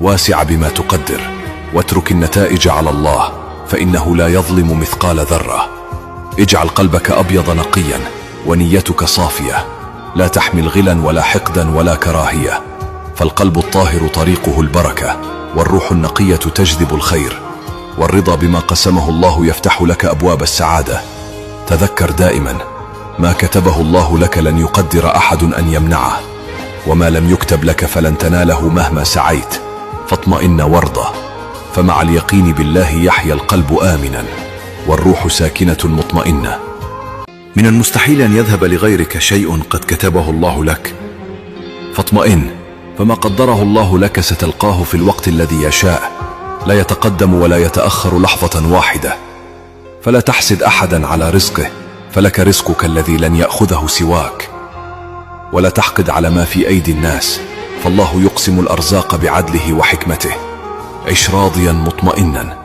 واسع بما تقدر، واترك النتائج على الله، فإنه لا يظلم مثقال ذرة. اجعل قلبك أبيض نقيا ونيتك صافية، لا تحمل غلا ولا حقدا ولا كراهية، فالقلب الطاهر طريقه البركة، والروح النقية تجذب الخير، والرضا بما قسمه الله يفتح لك أبواب السعادة. تذكر دائما ما كتبه الله لك لن يقدر أحد أن يمنعه، وما لم يكتب لك فلن تناله مهما سعيت، فاطمئن وارضى، فمع اليقين بالله يحيا القلب آمنا والروح ساكنة مطمئنة. من المستحيل أن يذهب لغيرك شيء قد كتبه الله لك، فاطمئن، فما قدره الله لك ستلقاه في الوقت الذي يشاء، لا يتقدم ولا يتأخر لحظة واحدة. فلا تحسد أحدا على رزقه، فلك رزقك الذي لن يأخذه سواك. ولا تحقد على ما في أيدي الناس، فالله يقسم الأرزاق بعدله وحكمته. عش راضيا مطمئنا